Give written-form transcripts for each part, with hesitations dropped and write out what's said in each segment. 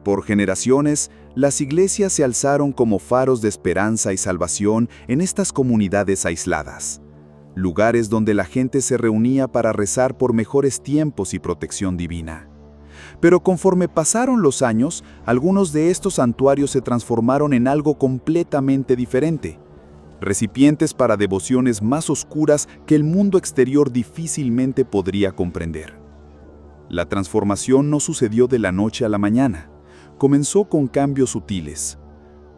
Por generaciones, las iglesias se alzaron como faros de esperanza y salvación en estas comunidades aisladas, lugares donde la gente se reunía para rezar por mejores tiempos y protección divina. Pero conforme pasaron los años, algunos de estos santuarios se transformaron en algo completamente diferente, recipientes para devociones más oscuras que el mundo exterior difícilmente podría comprender. La transformación no sucedió de la noche a la mañana. Comenzó con cambios sutiles,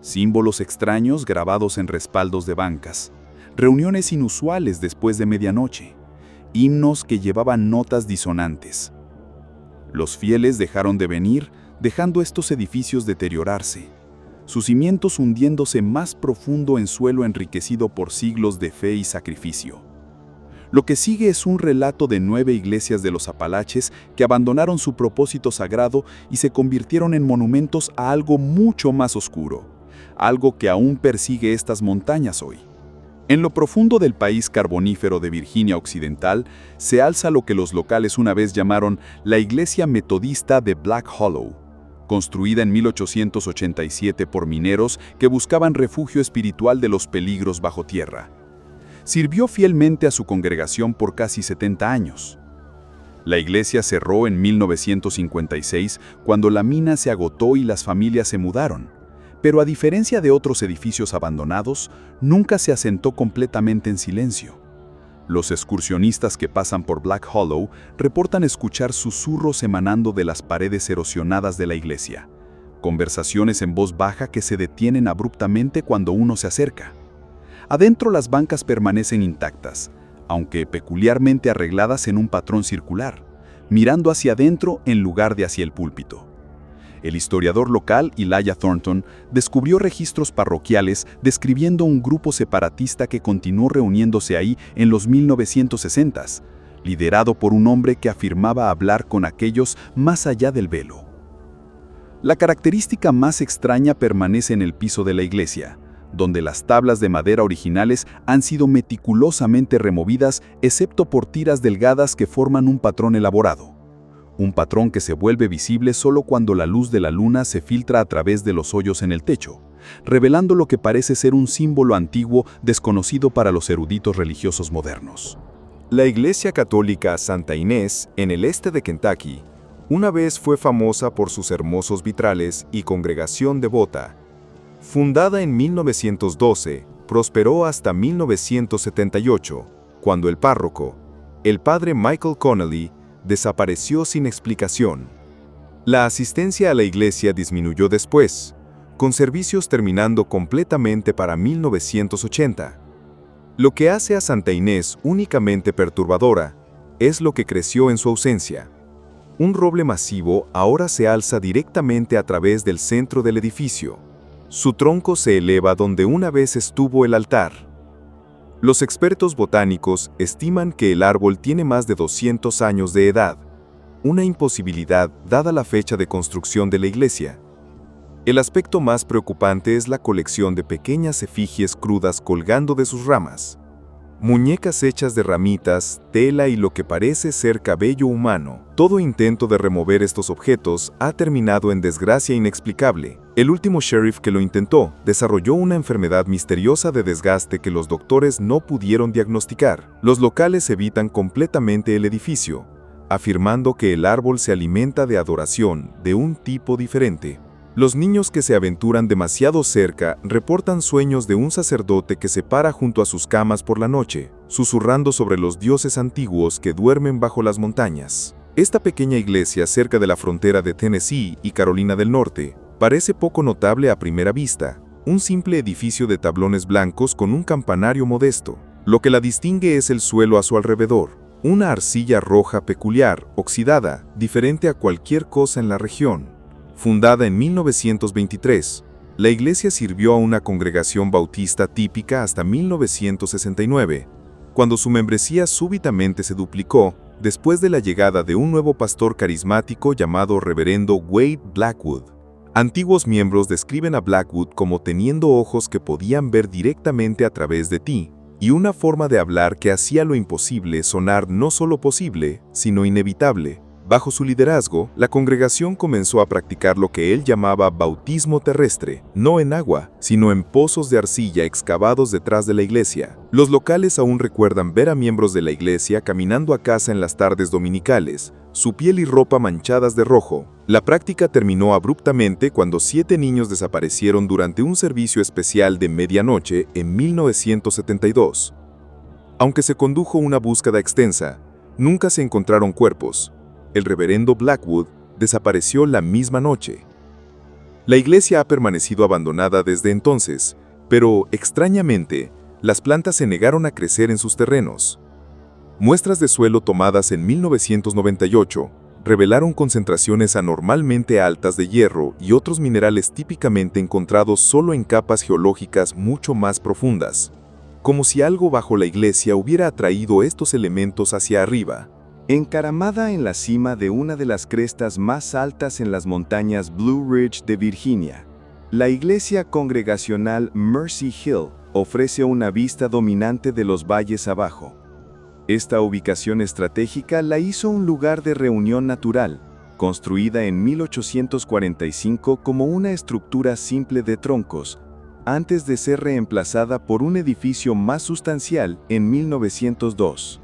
símbolos extraños grabados en respaldos de bancas, reuniones inusuales después de medianoche, himnos que llevaban notas disonantes. Los fieles dejaron de venir, dejando estos edificios deteriorarse, sus cimientos hundiéndose más profundo en suelo enriquecido por siglos de fe y sacrificio. Lo que sigue es un relato de 9 iglesias de los Apalaches que abandonaron su propósito sagrado y se convirtieron en monumentos a algo mucho más oscuro, algo que aún persigue estas montañas hoy. En lo profundo del país carbonífero de Virginia Occidental se alza lo que los locales una vez llamaron la Iglesia Metodista de Black Hollow, construida en 1887 por mineros que buscaban refugio espiritual de los peligros bajo tierra. Sirvió fielmente a su congregación por casi 70 años. La iglesia cerró en 1956 cuando la mina se agotó y las familias se mudaron, pero a diferencia de otros edificios abandonados, nunca se asentó completamente en silencio. Los excursionistas que pasan por Black Hollow reportan escuchar susurros emanando de las paredes erosionadas de la iglesia, conversaciones en voz baja que se detienen abruptamente cuando uno se acerca. Adentro las bancas permanecen intactas, aunque peculiarmente arregladas en un patrón circular, mirando hacia adentro en lugar de hacia el púlpito. El historiador local Elijah Thornton descubrió registros parroquiales describiendo un grupo separatista que continuó reuniéndose ahí en los 1960s, liderado por un hombre que afirmaba hablar con aquellos más allá del velo. La característica más extraña permanece en el piso de la iglesia, donde las tablas de madera originales han sido meticulosamente removidas excepto por tiras delgadas que forman un patrón elaborado. Un patrón que se vuelve visible solo cuando la luz de la luna se filtra a través de los hoyos en el techo, revelando lo que parece ser un símbolo antiguo desconocido para los eruditos religiosos modernos. La Iglesia Católica Santa Inés, en el este de Kentucky, una vez fue famosa por sus hermosos vitrales y congregación devota. Fundada en 1912, prosperó hasta 1978, cuando el párroco, el padre Michael Connelly, desapareció sin explicación. La asistencia a la iglesia disminuyó después, con servicios terminando completamente para 1980. Lo que hace a Santa Inés únicamente perturbadora es lo que creció en su ausencia. Un roble masivo ahora se alza directamente a través del centro del edificio. Su tronco se eleva donde una vez estuvo el altar. Los expertos botánicos estiman que el árbol tiene más de 200 años de edad, una imposibilidad dada la fecha de construcción de la iglesia. El aspecto más preocupante es la colección de pequeñas efigies crudas colgando de sus ramas. Muñecas hechas de ramitas, tela y lo que parece ser cabello humano. Todo intento de remover estos objetos ha terminado en desgracia inexplicable. El último sheriff que lo intentó desarrolló una enfermedad misteriosa de desgaste que los doctores no pudieron diagnosticar. Los locales evitan completamente el edificio, afirmando que el árbol se alimenta de adoración de un tipo diferente. Los niños que se aventuran demasiado cerca reportan sueños de un sacerdote que se para junto a sus camas por la noche, susurrando sobre los dioses antiguos que duermen bajo las montañas. Esta pequeña iglesia cerca de la frontera de Tennessee y Carolina del Norte parece poco notable a primera vista, un simple edificio de tablones blancos con un campanario modesto. Lo que la distingue es el suelo a su alrededor, una arcilla roja peculiar, oxidada, diferente a cualquier cosa en la región. Fundada en 1923, la iglesia sirvió a una congregación bautista típica hasta 1969, cuando su membresía súbitamente se duplicó después de la llegada de un nuevo pastor carismático llamado Reverendo Wade Blackwood. Antiguos miembros describen a Blackwood como teniendo ojos que podían ver directamente a través de ti, y una forma de hablar que hacía lo imposible sonar no solo posible, sino inevitable. Bajo su liderazgo, la congregación comenzó a practicar lo que él llamaba bautismo terrestre, no en agua, sino en pozos de arcilla excavados detrás de la iglesia. Los locales aún recuerdan ver a miembros de la iglesia caminando a casa en las tardes dominicales, su piel y ropa manchadas de rojo. La práctica terminó abruptamente cuando 7 niños desaparecieron durante un servicio especial de medianoche en 1972. Aunque se condujo una búsqueda extensa, nunca se encontraron cuerpos. El reverendo Blackwood desapareció la misma noche. La iglesia ha permanecido abandonada desde entonces, pero, extrañamente, las plantas se negaron a crecer en sus terrenos. Muestras de suelo tomadas en 1998 revelaron concentraciones anormalmente altas de hierro y otros minerales típicamente encontrados solo en capas geológicas mucho más profundas, como si algo bajo la iglesia hubiera atraído estos elementos hacia arriba. Encaramada en la cima de una de las crestas más altas en las montañas Blue Ridge de Virginia, la iglesia congregacional Mercy Hill ofrece una vista dominante de los valles abajo. Esta ubicación estratégica la hizo un lugar de reunión natural, construida en 1845 como una estructura simple de troncos, antes de ser reemplazada por un edificio más sustancial en 1902.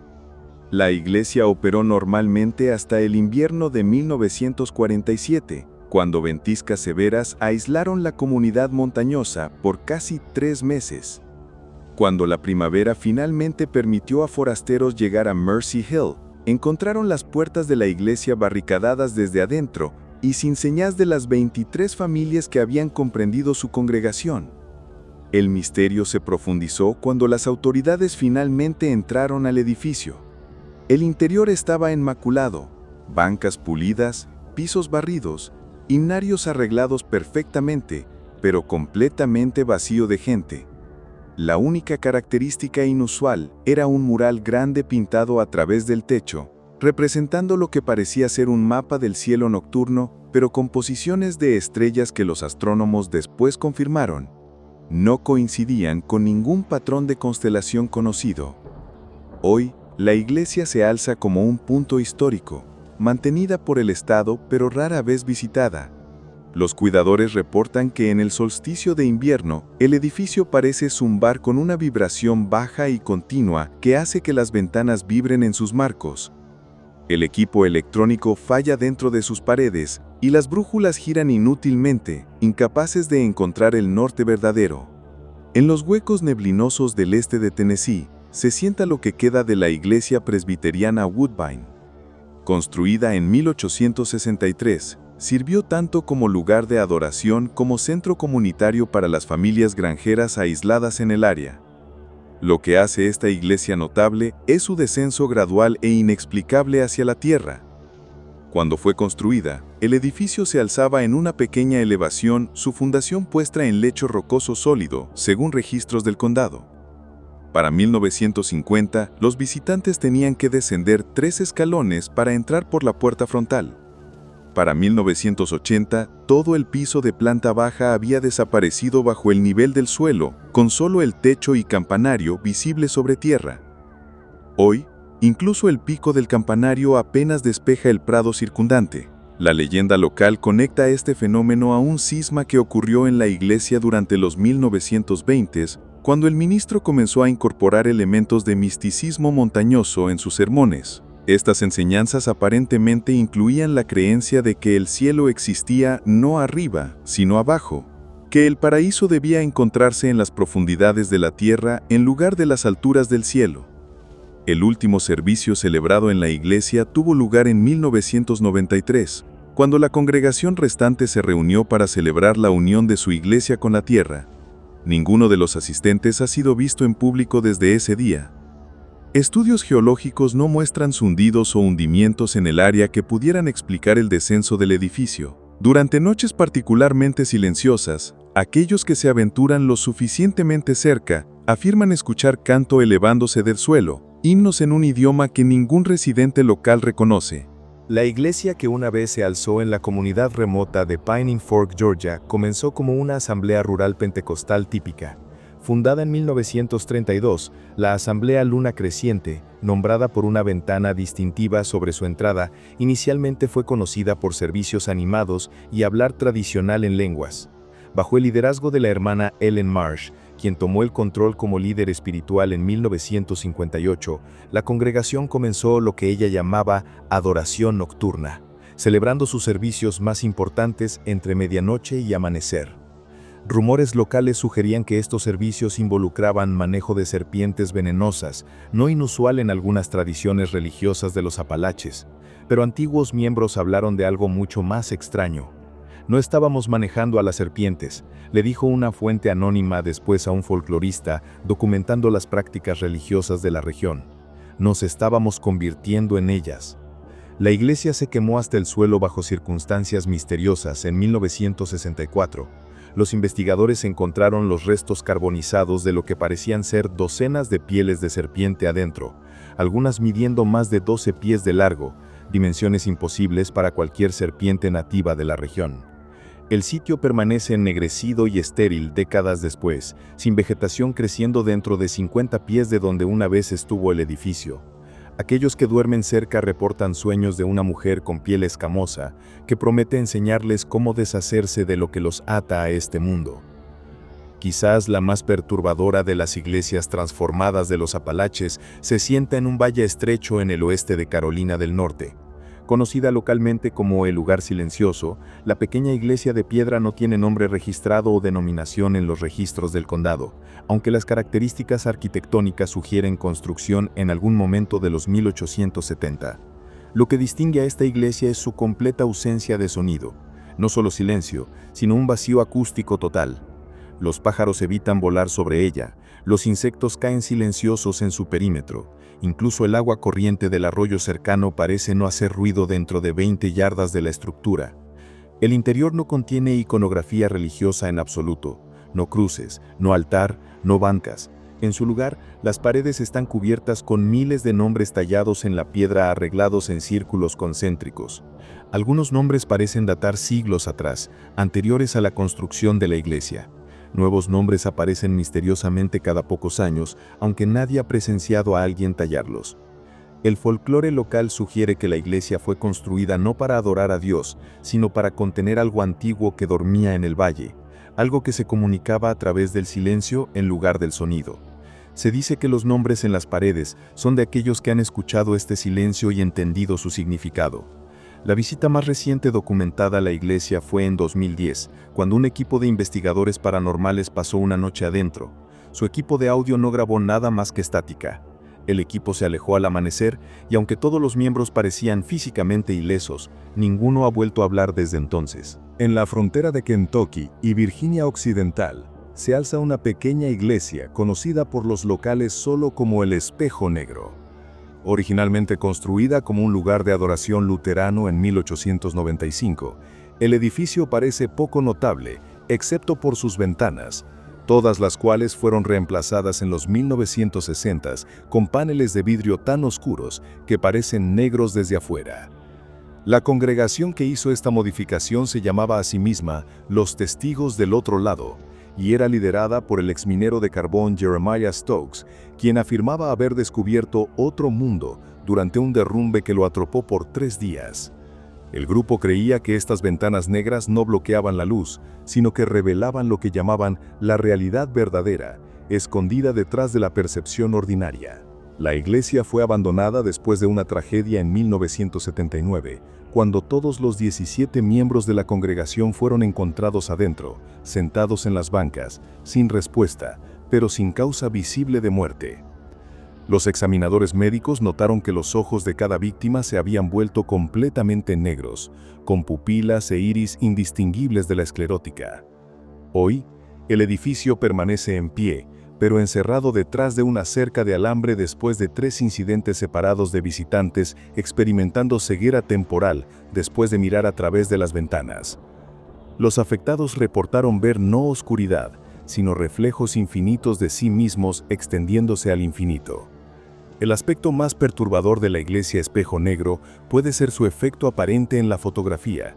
La iglesia operó normalmente hasta el invierno de 1947, cuando ventiscas severas aislaron la comunidad montañosa por casi 3 meses. Cuando la primavera finalmente permitió a forasteros llegar a Mercy Hill, encontraron las puertas de la iglesia barricadadas desde adentro y sin señas de las 23 familias que habían comprendido su congregación. El misterio se profundizó cuando las autoridades finalmente entraron al edificio. El interior estaba inmaculado, bancas pulidas, pisos barridos, himnarios arreglados perfectamente, pero completamente vacío de gente. La única característica inusual era un mural grande pintado a través del techo, representando lo que parecía ser un mapa del cielo nocturno, pero con posiciones de estrellas que los astrónomos después confirmaron no coincidían con ningún patrón de constelación conocido. Hoy, la iglesia se alza como un punto histórico, mantenida por el Estado pero rara vez visitada. Los cuidadores reportan que en el solsticio de invierno, el edificio parece zumbar con una vibración baja y continua que hace que las ventanas vibren en sus marcos. El equipo electrónico falla dentro de sus paredes y las brújulas giran inútilmente, incapaces de encontrar el norte verdadero. En los huecos neblinosos del este de Tennessee, se sienta lo que queda de la iglesia presbiteriana Woodbine. Construida en 1863, sirvió tanto como lugar de adoración como centro comunitario para las familias granjeras aisladas en el área. Lo que hace esta iglesia notable es su descenso gradual e inexplicable hacia la tierra. Cuando fue construida, el edificio se alzaba en una pequeña elevación, su fundación puesta en lecho rocoso sólido, según registros del condado. Para 1950, los visitantes tenían que descender 3 escalones para entrar por la puerta frontal. Para 1980, todo el piso de planta baja había desaparecido bajo el nivel del suelo, con solo el techo y campanario visibles sobre tierra. Hoy, incluso el pico del campanario apenas despeja el prado circundante. La leyenda local conecta este fenómeno a un cisma que ocurrió en la iglesia durante los 1920s, cuando el ministro comenzó a incorporar elementos de misticismo montañoso en sus sermones. Estas enseñanzas aparentemente incluían la creencia de que el cielo existía no arriba, sino abajo, que el paraíso debía encontrarse en las profundidades de la tierra en lugar de las alturas del cielo. El último servicio celebrado en la iglesia tuvo lugar en 1993, cuando la congregación restante se reunió para celebrar la unión de su iglesia con la tierra. Ninguno de los asistentes ha sido visto en público desde ese día. Estudios geológicos no muestran hundidos o hundimientos en el área que pudieran explicar el descenso del edificio. Durante noches particularmente silenciosas, aquellos que se aventuran lo suficientemente cerca afirman escuchar canto elevándose del suelo, himnos en un idioma que ningún residente local reconoce. La iglesia que una vez se alzó en la comunidad remota de Piney Fork, Georgia, comenzó como una asamblea rural pentecostal típica. Fundada en 1932, la Asamblea Luna Creciente, nombrada por una ventana distintiva sobre su entrada, inicialmente fue conocida por servicios animados y hablar tradicional en lenguas. Bajo el liderazgo de la hermana Ellen Marsh, quien tomó el control como líder espiritual en 1958, la congregación comenzó lo que ella llamaba adoración nocturna, celebrando sus servicios más importantes entre medianoche y amanecer. Rumores locales sugerían que estos servicios involucraban manejo de serpientes venenosas, no inusual en algunas tradiciones religiosas de los Apalaches, pero antiguos miembros hablaron de algo mucho más extraño. No estábamos manejando a las serpientes, le dijo una fuente anónima después a un folclorista documentando las prácticas religiosas de la región. Nos estábamos convirtiendo en ellas. La iglesia se quemó hasta el suelo bajo circunstancias misteriosas en 1964. Los investigadores encontraron los restos carbonizados de lo que parecían ser docenas de pieles de serpiente adentro, algunas midiendo más de 12 pies de largo, dimensiones imposibles para cualquier serpiente nativa de la región. El sitio permanece ennegrecido y estéril décadas después, sin vegetación creciendo dentro de 50 pies de donde una vez estuvo el edificio. Aquellos que duermen cerca reportan sueños de una mujer con piel escamosa, que promete enseñarles cómo deshacerse de lo que los ata a este mundo. Quizás la más perturbadora de las iglesias transformadas de los Apalaches se sienta en un valle estrecho en el oeste de Carolina del Norte. Conocida localmente como el Lugar Silencioso, la pequeña iglesia de piedra no tiene nombre registrado o denominación en los registros del condado, aunque las características arquitectónicas sugieren construcción en algún momento de los 1870. Lo que distingue a esta iglesia es su completa ausencia de sonido, no solo silencio, sino un vacío acústico total. Los pájaros evitan volar sobre ella, los insectos caen silenciosos en su perímetro. Incluso el agua corriente del arroyo cercano parece no hacer ruido dentro de 20 yardas de la estructura. El interior no contiene iconografía religiosa en absoluto, no cruces, no altar, no bancas. En su lugar, las paredes están cubiertas con miles de nombres tallados en la piedra arreglados en círculos concéntricos. Algunos nombres parecen datar siglos atrás, anteriores a la construcción de la iglesia. Nuevos nombres aparecen misteriosamente cada pocos años, aunque nadie ha presenciado a alguien tallarlos. El folclore local sugiere que la iglesia fue construida no para adorar a Dios, sino para contener algo antiguo que dormía en el valle, algo que se comunicaba a través del silencio en lugar del sonido. Se dice que los nombres en las paredes son de aquellos que han escuchado este silencio y entendido su significado. La visita más reciente documentada a la iglesia fue en 2010, cuando un equipo de investigadores paranormales pasó una noche adentro. Su equipo de audio no grabó nada más que estática. El equipo se alejó al amanecer y aunque todos los miembros parecían físicamente ilesos, ninguno ha vuelto a hablar desde entonces. En la frontera de Kentucky y Virginia Occidental, se alza una pequeña iglesia conocida por los locales solo como el Espejo Negro. Originalmente construida como un lugar de adoración luterano en 1895, el edificio parece poco notable, excepto por sus ventanas, todas las cuales fueron reemplazadas en los 1960s con paneles de vidrio tan oscuros que parecen negros desde afuera. La congregación que hizo esta modificación se llamaba a sí misma Los Testigos del Otro Lado, y era liderada por el exminero de carbón Jeremiah Stokes, quien afirmaba haber descubierto otro mundo durante un derrumbe que lo atropó por 3 días. El grupo creía que estas ventanas negras no bloqueaban la luz, sino que revelaban lo que llamaban la realidad verdadera, escondida detrás de la percepción ordinaria. La iglesia fue abandonada después de una tragedia en 1979, cuando todos los 17 miembros de la congregación fueron encontrados adentro, sentados en las bancas, sin respuesta, pero sin causa visible de muerte. Los examinadores médicos notaron que los ojos de cada víctima se habían vuelto completamente negros, con pupilas e iris indistinguibles de la esclerótica. Hoy, el edificio permanece en pie, pero encerrado detrás de una cerca de alambre después de 3 incidentes separados de visitantes experimentando ceguera temporal después de mirar a través de las ventanas. Los afectados reportaron ver no oscuridad, sino reflejos infinitos de sí mismos extendiéndose al infinito. El aspecto más perturbador de la iglesia Espejo Negro puede ser su efecto aparente en la fotografía.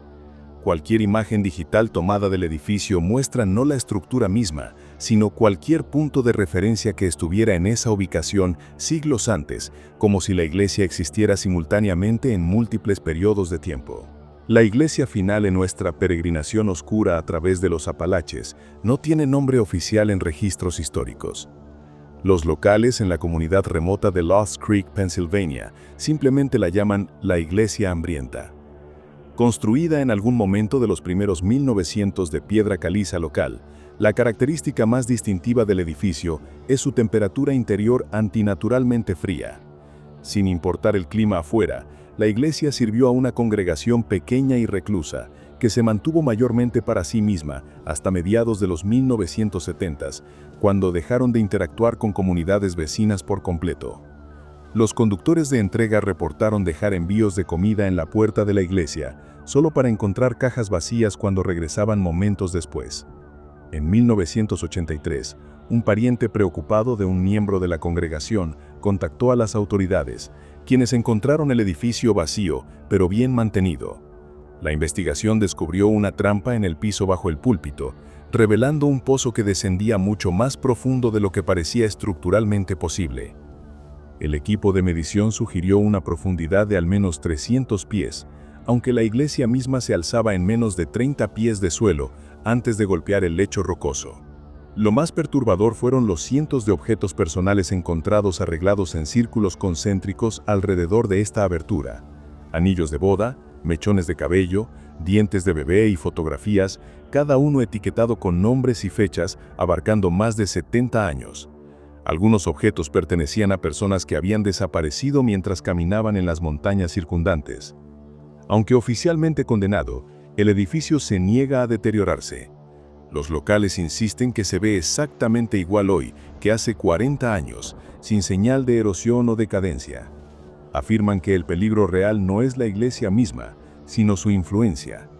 Cualquier imagen digital tomada del edificio muestra no la estructura misma, sino cualquier punto de referencia que estuviera en esa ubicación siglos antes, como si la iglesia existiera simultáneamente en múltiples periodos de tiempo. La iglesia final en nuestra peregrinación oscura a través de los Apalaches no tiene nombre oficial en registros históricos. Los locales en la comunidad remota de Lost Creek, Pennsylvania, simplemente la llaman la Iglesia Hambrienta. Construida en algún momento de los primeros 1900 de piedra caliza local, la característica más distintiva del edificio es su temperatura interior antinaturalmente fría. Sin importar el clima afuera, la iglesia sirvió a una congregación pequeña y reclusa, que se mantuvo mayormente para sí misma hasta mediados de los 1970s, cuando dejaron de interactuar con comunidades vecinas por completo. Los conductores de entrega reportaron dejar envíos de comida en la puerta de la iglesia, solo para encontrar cajas vacías cuando regresaban momentos después. En 1983, un pariente preocupado de un miembro de la congregación contactó a las autoridades, quienes encontraron el edificio vacío, pero bien mantenido. La investigación descubrió una trampa en el piso bajo el púlpito, revelando un pozo que descendía mucho más profundo de lo que parecía estructuralmente posible. El equipo de medición sugirió una profundidad de al menos 300 pies, aunque la iglesia misma se alzaba en menos de 30 pies de suelo antes de golpear el lecho rocoso. Lo más perturbador fueron los cientos de objetos personales encontrados arreglados en círculos concéntricos alrededor de esta abertura. Anillos de boda, mechones de cabello, dientes de bebé y fotografías, cada uno etiquetado con nombres y fechas abarcando más de 70 años. Algunos objetos pertenecían a personas que habían desaparecido mientras caminaban en las montañas circundantes. Aunque oficialmente condenado, el edificio se niega a deteriorarse. Los locales insisten que se ve exactamente igual hoy que hace 40 años, sin señal de erosión o decadencia. Afirman que el peligro real no es la iglesia misma, sino su influencia,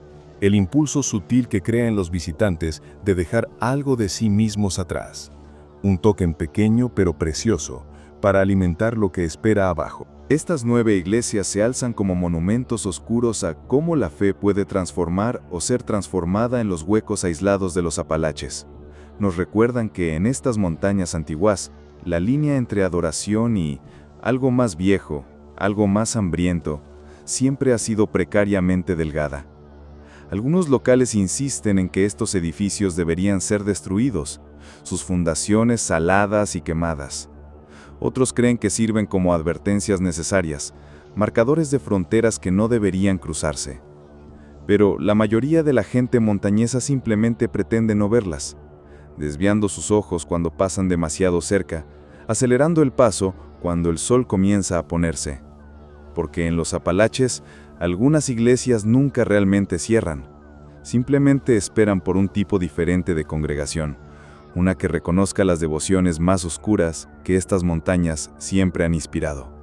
el impulso sutil que crea en los visitantes de dejar algo de sí mismos atrás. Un token pequeño pero precioso para alimentar lo que espera abajo. Estas 9 iglesias se alzan como monumentos oscuros a cómo la fe puede transformar o ser transformada en los huecos aislados de los Apalaches. Nos recuerdan que en estas montañas antiguas, la línea entre adoración y algo más viejo, algo más hambriento, siempre ha sido precariamente delgada. Algunos locales insisten en que estos edificios deberían ser destruidos, sus fundaciones saladas y quemadas. Otros creen que sirven como advertencias necesarias, marcadores de fronteras que no deberían cruzarse. Pero la mayoría de la gente montañesa simplemente pretende no verlas, desviando sus ojos cuando pasan demasiado cerca, acelerando el paso cuando el sol comienza a ponerse. Porque en los Apalaches, algunas iglesias nunca realmente cierran, simplemente esperan por un tipo diferente de congregación, una que reconozca las devociones más oscuras que estas montañas siempre han inspirado.